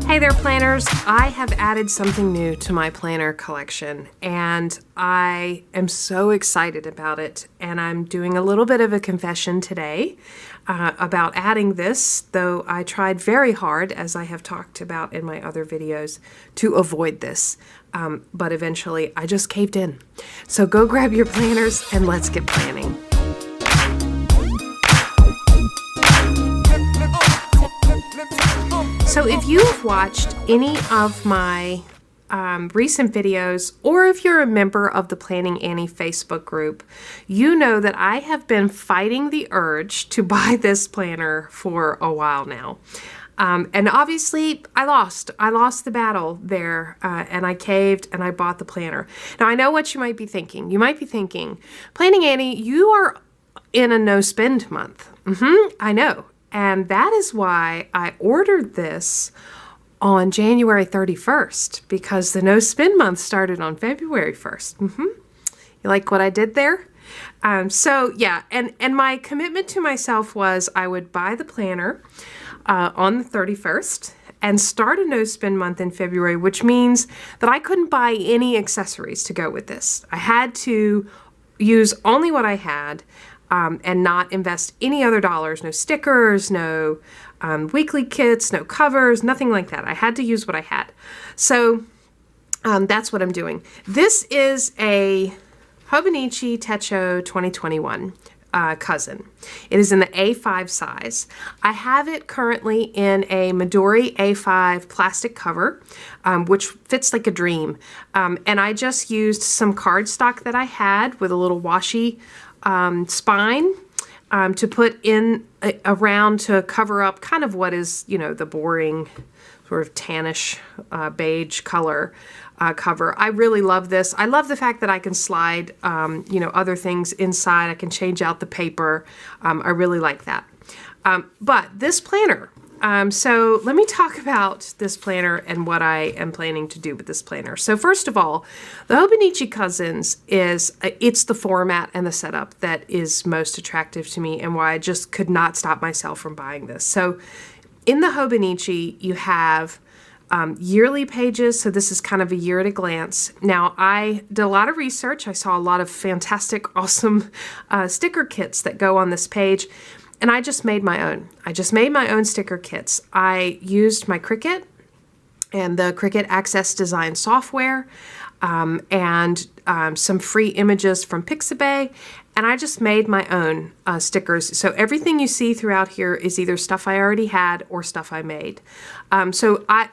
Hey there, planners. I have added something new to my planner collection, and I am so excited about it. And I'm doing a little bit of a confession today about adding this, though I tried very hard, as I have talked about in my other videos, to avoid this. But eventually I just caved in. So go grab your planners and let's get planning. So if you have watched any of my recent videos, or if you're a member of the Planning Annie Facebook group, you know that I have been fighting the urge to buy this planner for a while now. And obviously I lost the battle there, and I caved and I bought the planner. Now I know what you might be thinking. You might be thinking, Planning Annie, you are in a no spend month. I know. And that is why I ordered this on January 31st, because the no spend month started on February 1st. You like what I did there? So yeah, and my commitment to myself was I would buy the planner on the 31st and start a no spend month in February, which means that I couldn't buy any accessories to go with this. I had to use only what I had. And not invest any other dollars, no stickers, no weekly kits, no covers, nothing like that. I had to use what I had. So that's what I'm doing. This is a Hobonichi Techo 2021 cousin. It is in the A5 size. I have it currently in a Midori A5 plastic cover, which fits like a dream. And I just used some cardstock that I had with a little washi spine to put in around to cover up kind of what is, you know, the boring sort of tannish beige color cover. I really love this. I love the fact that I can slide, you know, other things inside. I can change out the paper. I really like that. But this planner, so let me talk about this planner and what I am planning to do with this planner. So first of all, the Hobonichi Cousins it's the format and the setup that is most attractive to me and why I just could not stop myself from buying this. So in the Hobonichi, you have yearly pages. So this is kind of a year at a glance. Now, I did a lot of research. I saw a lot of fantastic, awesome sticker kits that go on this page. And I just made my own. I just made my own sticker kits. I used my Cricut and the Cricut Access Design software and some free images from Pixabay. And I just made my own stickers. So everything you see throughout here is either stuff I already had or stuff I made.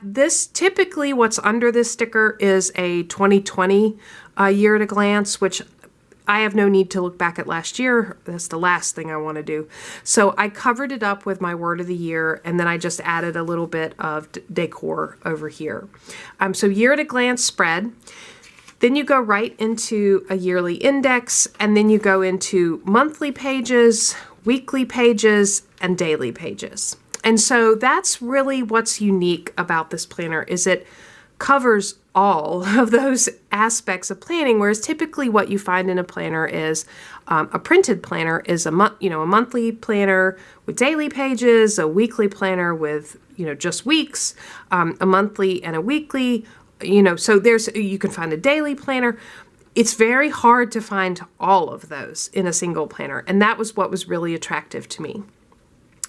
This typically what's under this sticker is a 2020 year at a glance, which I have no need to look back at last year. That's the last thing I want to do. So I covered it up with my word of the year, and then I just added a little bit of decor over here. So year at a glance spread. Then you go right into a yearly index, and then you go into monthly pages, weekly pages, and daily pages. And so that's really what's unique about this planner, is it covers all of those aspects of planning, whereas typically what you find in a planner is a printed planner is a monthly planner with daily pages, a weekly planner with just weeks, a monthly and a weekly, so you can find a daily planner. It's very hard to find all of those in a single planner, and that was what was really attractive to me.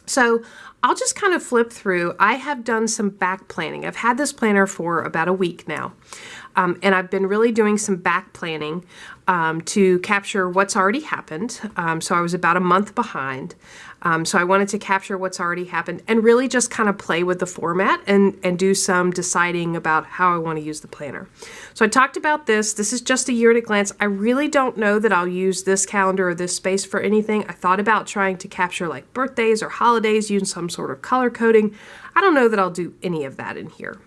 So I'll just kind of flip through. I have done some back planning. I've had this planner for about a week now. And I've been really doing some back planning to capture what's already happened. So I was about a month behind. So I wanted to capture what's already happened and really just kind of play with the format and do some deciding about how I want to use the planner. So I talked about this. This is just a year at a glance. I really don't know that I'll use this calendar or this space for anything. I thought about trying to capture like birthdays or holidays using some sort of color coding. I don't know that I'll do any of that in here.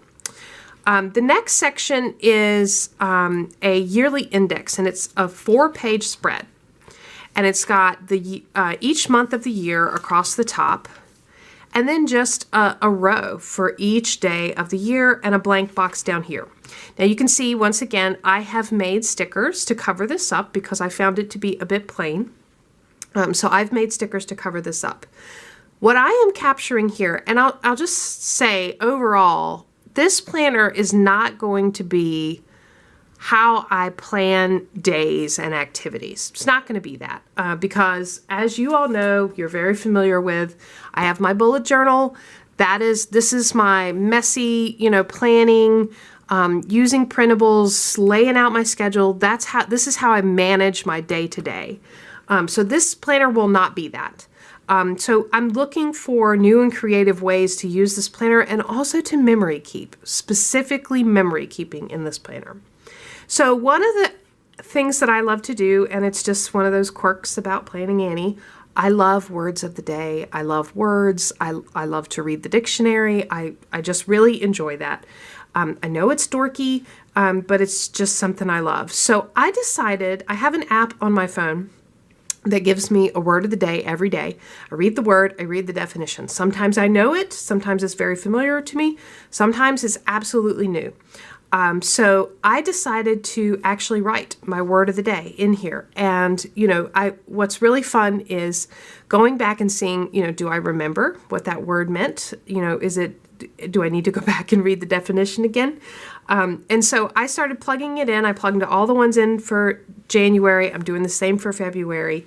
The next section is a yearly index, and it's a 4-page spread. And it's got the each month of the year across the top, and then just a row for each day of the year and a blank box down here. Now you can see, once again, I have made stickers to cover this up because I found it to be a bit plain. So I've made stickers to cover this up. What I am capturing here, and I'll just say overall, this planner is not going to be how I plan days and activities. It's not going to be that because, as you all know, you're very familiar with, I have my bullet journal. This is my messy, planning, using printables, laying out my schedule. This is how I manage my day to day. So this planner will not be that. So I'm looking for new and creative ways to use this planner and also to memory keep, specifically memory keeping in this planner. So one of the things that I love to do, and it's just one of those quirks about Planning Annie, I love words of the day. I love words. I love to read the dictionary. I just really enjoy that. I know it's dorky, but it's just something I love. So I decided, I have an app on my phone that gives me a word of the day every day. I read the word, I read the definition. Sometimes I know it, sometimes it's very familiar to me, sometimes it's absolutely new. So I decided to actually write my word of the day in here. And, what's really fun is going back and seeing, do I remember what that word meant? Do I need to go back and read the definition again? And so I started plugging it in. I plugged all the ones in for January. I'm doing the same for February.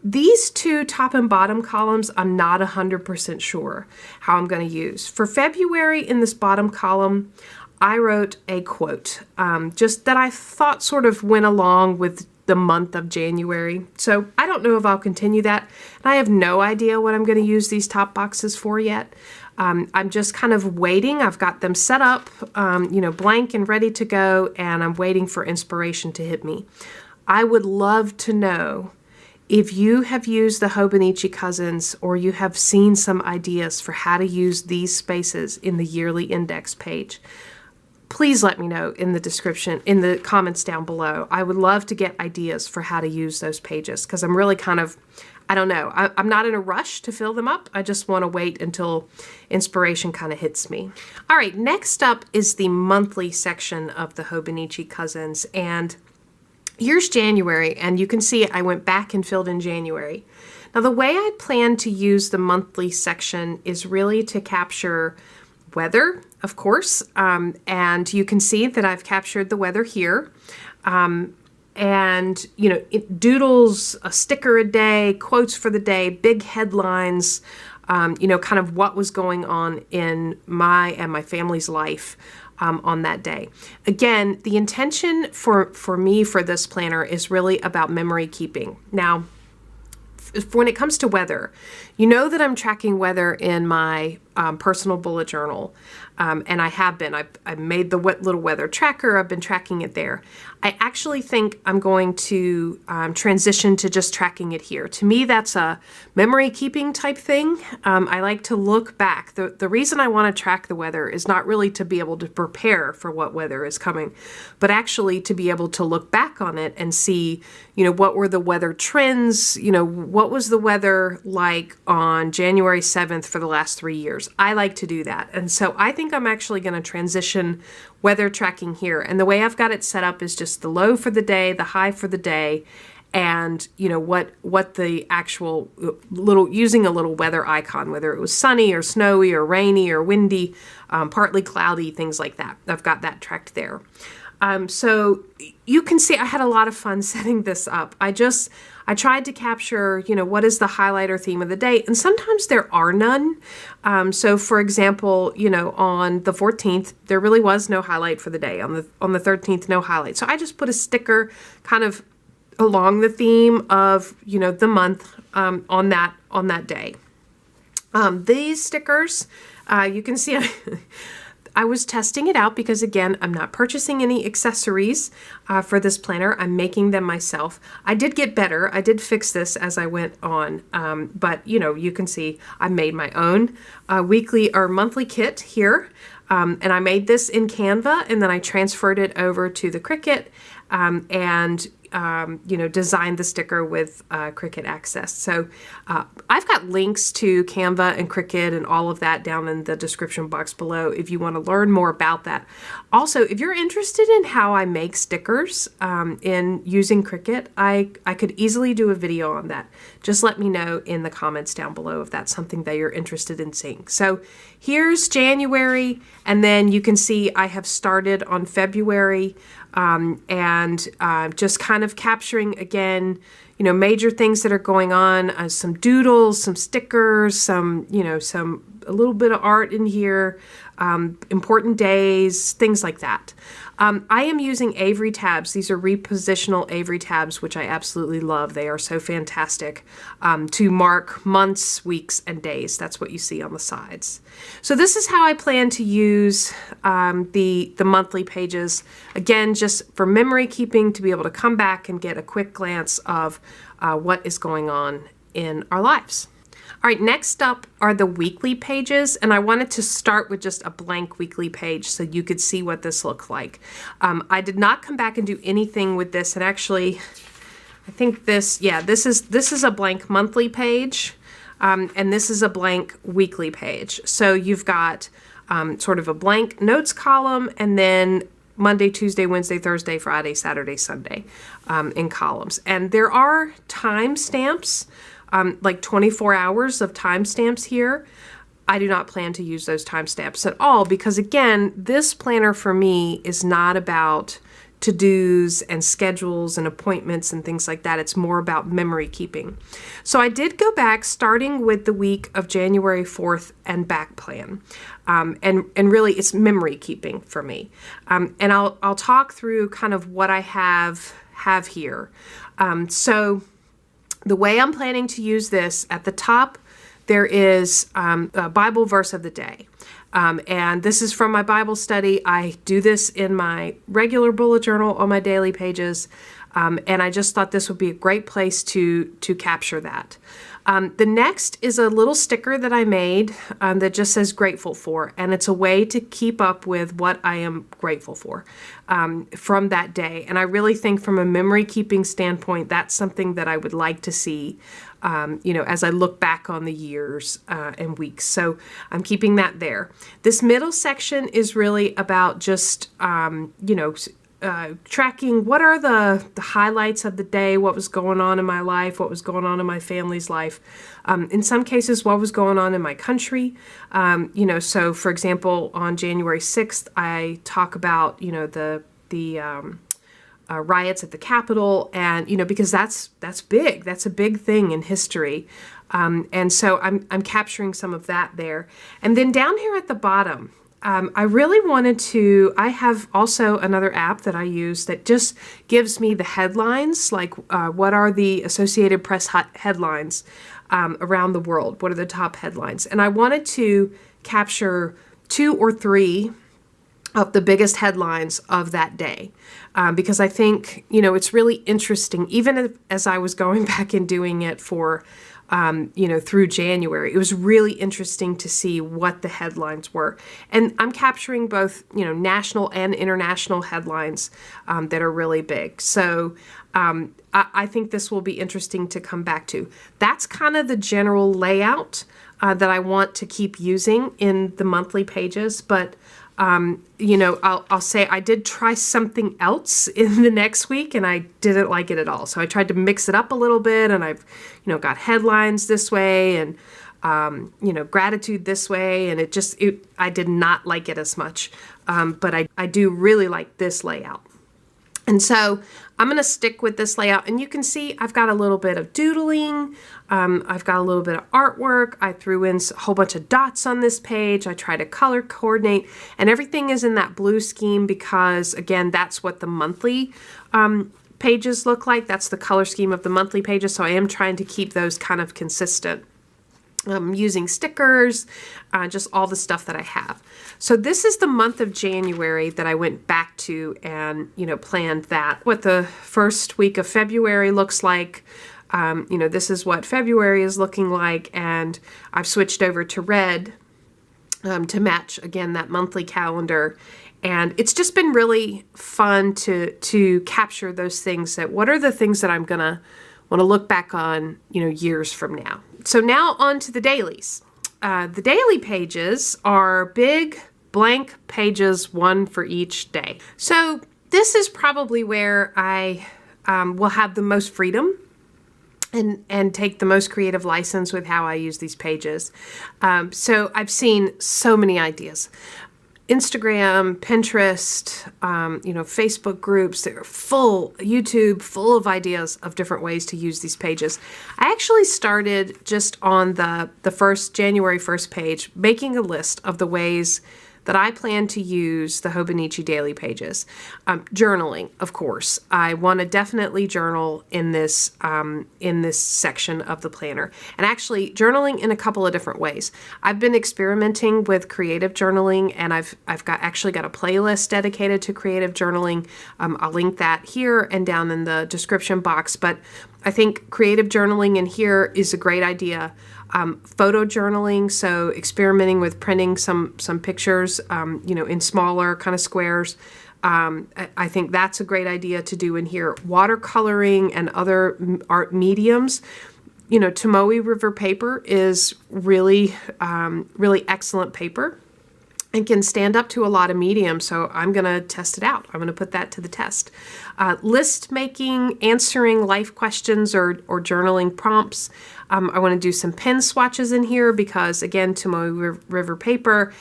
These two top and bottom columns, I'm not 100% sure how I'm going to use. For February, in this bottom column, I wrote a quote, just that I thought sort of went along with the month of January. So I don't know if I'll continue that. And I have no idea what I'm going to use these top boxes for yet. I'm just kind of waiting. I've got them set up, blank and ready to go, and I'm waiting for inspiration to hit me. I would love to know if you have used the Hobonichi Cousins or you have seen some ideas for how to use these spaces in the yearly index page. Please let me know in the description, in the comments down below. I would love to get ideas for how to use those pages because I'm really kind of, I don't know, I'm not in a rush to fill them up. I just want to wait until inspiration kind of hits me. All right, next up is the monthly section of the Hobonichi Cousins. And here's January, and you can see I went back and filled in January. Now, the way I plan to use the monthly section is really to capture weather, of course, and you can see that I've captured the weather here. And, it doodles a sticker a day, quotes for the day, big headlines, kind of what was going on in my and my family's life on that day. Again, the intention for me for this planner is really about memory keeping. Now, when it comes to weather, you know that I'm tracking weather in my personal bullet journal, and I have been. I made the little weather tracker. I've been tracking it there. I actually think I'm going to transition to just tracking it here. To me, that's a memory keeping type thing. I like to look back. The reason I want to track the weather is not really to be able to prepare for what weather is coming, but actually to be able to look back on it and see, what were the weather trends, what was the weather like on January 7th for the last 3 years. I like to do that. And so I think I'm actually going to transition weather tracking here. And the way I've got it set up is just the low for the day, the high for the day, and what the actual using a little weather icon, whether it was sunny or snowy or rainy or windy, partly cloudy, things like that. I've got that tracked there. So you can see I had a lot of fun setting this up. I tried to capture, what is the highlight or theme of the day, and sometimes there are none. So for example, on the 14th, there really was no highlight for the day. On the 13th, no highlight. So I just put a sticker kind of along the theme of, the month on that day. These stickers, you can see I was testing it out because, again, I'm not purchasing any accessories for this planner. I'm making them myself. I did get better. I did fix this as I went on. But, you can see I made my own weekly or monthly kit here. And I made this in Canva, and then I transferred it over to the Cricut. And, designed the sticker with Cricut Access. So I've got links to Canva and Cricut and all of that down in the description box below if you want to learn more about that. Also, if you're interested in how I make stickers in using Cricut, I could easily do a video on that. Just let me know in the comments down below if that's something that you're interested in seeing. So here's January, and then you can see I have started on February, and just kind of capturing again, major things that are going on, some doodles, some stickers, a little bit of art in here, important days, things like that. I am using Avery tabs. These are repositional Avery tabs, which I absolutely love. They are so fantastic to mark months, weeks, and days. That's what you see on the sides. So this is how I plan to use the monthly pages. Again, just for memory keeping, to be able to come back and get a quick glance of what is going on in our lives. All right, next up are the weekly pages, and I wanted to start with just a blank weekly page so you could see what this looks like. I did not come back and do anything with this, and actually, I think this is a blank monthly page, and this is a blank weekly page. So you've got sort of a blank notes column, and then Monday, Tuesday, Wednesday, Thursday, Friday, Saturday, Sunday in columns. And there are timestamps. Like 24 hours of timestamps here. I do not plan to use those timestamps at all because, again, this planner for me is not about to-dos and schedules and appointments and things like that. It's more about memory keeping. So I did go back starting with the week of January 4th and back plan. And really it's memory keeping for me. And I'll talk through kind of what I have here. So the way I'm planning to use this, at the top, there is a Bible verse of the day. And this is from my Bible study. I do this in my regular bullet journal on my daily pages. And I just thought this would be a great place to capture that. The next is a little sticker that I made that just says grateful for, and it's a way to keep up with what I am grateful for from that day. And I really think from a memory keeping standpoint, that's something that I would like to see, as I look back on the years and weeks. So I'm keeping that there. This middle section is really about just, tracking what are the highlights of the day, what was going on in my life, what was going on in my family's life. In some cases, what was going on in my country. So for example, on January 6th, I talk about, the riots at the Capitol, and, because that's big. That's a big thing in history. And so I'm capturing some of that there. And then down here at the bottom, I really wanted to, I have also another app that I use that just gives me the headlines, like what are the Associated Press headlines around the world? What are the top headlines? And I wanted to capture 2 or 3 of the biggest headlines of that day because I think, it's really interesting, even as I was going back and doing it for through January. It was really interesting to see what the headlines were. And I'm capturing both, national and international headlines that are really big. So I think this will be interesting to come back to. That's kind of the general layout that I want to keep using in the monthly pages. But I'll say I did try something else in the next week and I didn't like it at all. So I tried to mix it up a little bit, and I've, got headlines this way and, gratitude this way. And I did not like it as much. But I do really like this layout. And so I'm going to stick with this layout, and you can see I've got a little bit of doodling. I've got a little bit of artwork. I threw in a whole bunch of dots on this page. I try to color coordinate, and everything is in that blue scheme because, again, that's what the monthly pages look like. That's the color scheme of the monthly pages, so I am trying to keep those kind of consistent. Using stickers, just all the stuff that I have. So this is the month of January that I went back to and, planned that. What the first week of February looks like. This is what February is looking like, and I've switched over to red to match, again, that monthly calendar. And it's just been really fun to capture those things. That what are the things that I'm gonna want to look back on, years from now. So now on to the dailies. The daily pages are big blank pages, one for each day. So this is probably where I will have the most freedom and take the most creative license with how I use these pages. So I've seen so many ideas. Instagram, Pinterest, Facebook groups, they're full, YouTube, full of ideas of different ways to use these pages. I actually started just on the January 1st page, making a list of the ways that I plan to use the Hobonichi daily pages. Journaling, of course. I want to definitely journal in this section of the planner. And actually journaling in a couple of different ways. I've been experimenting with creative journaling, and I've actually got a playlist dedicated to creative journaling. I'll link that here and down in the description box, but I think creative journaling in here is a great idea. Photo journaling, so experimenting with printing some pictures, in smaller kind of squares. I think that's a great idea to do in here. Watercoloring and other art mediums. Tomoe River paper is really excellent paper and can stand up to a lot of mediums, so I'm going to test it out. I'm going to put that to the test. List making, answering life questions or journaling prompts. I want to do some pen swatches in here because, again, Tomoe River paper,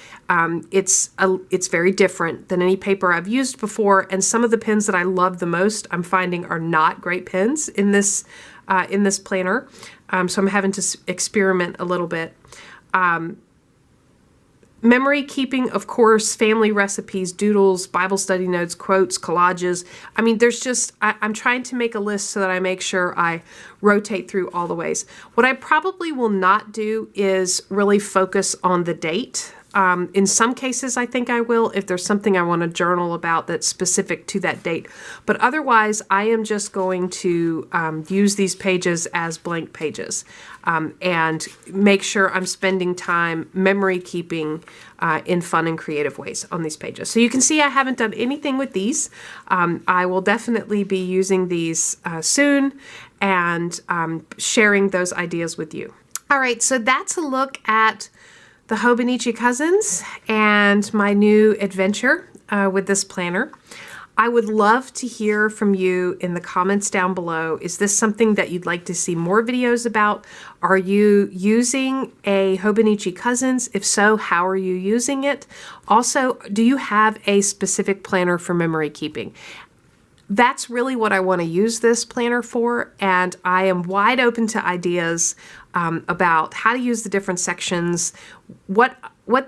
it's very different than any paper I've used before, and some of the pens that I love the most I'm finding are not great pens in this planner, so I'm having to experiment a little bit. Memory keeping, of course, family recipes, doodles, Bible study notes, quotes, collages. I mean, there's just, I'm trying to make a list so that I make sure I rotate through all the ways. What I probably will not do is really focus on the date. In some cases, I think I will if there's something I want to journal about that's specific to that date. But otherwise, I am just going to use these pages as blank pages and make sure I'm spending time memory keeping in fun and creative ways on these pages. So you can see I haven't done anything with these. I will definitely be using these soon and sharing those ideas with you. All right, so that's a look at the Hobonichi Cousins and my new adventure with this planner. I would love to hear from you in the comments down below. Is this something that you'd like to see more videos about? Are you using a Hobonichi Cousins? If so, how are you using it? Also, do you have a specific planner for memory keeping? That's really what I want to use this planner for, and I am wide open to ideas about how to use the different sections, what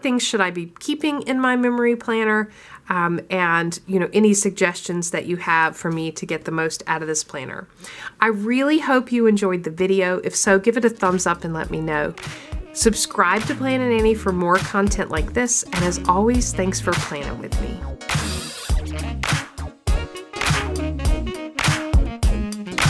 things should I be keeping in my memory planner, and any suggestions that you have for me to get the most out of this planner. I really hope you enjoyed the video. If so, give it a thumbs up and let me know. Subscribe to Planning Annie for more content like this, and as always, thanks for planning with me.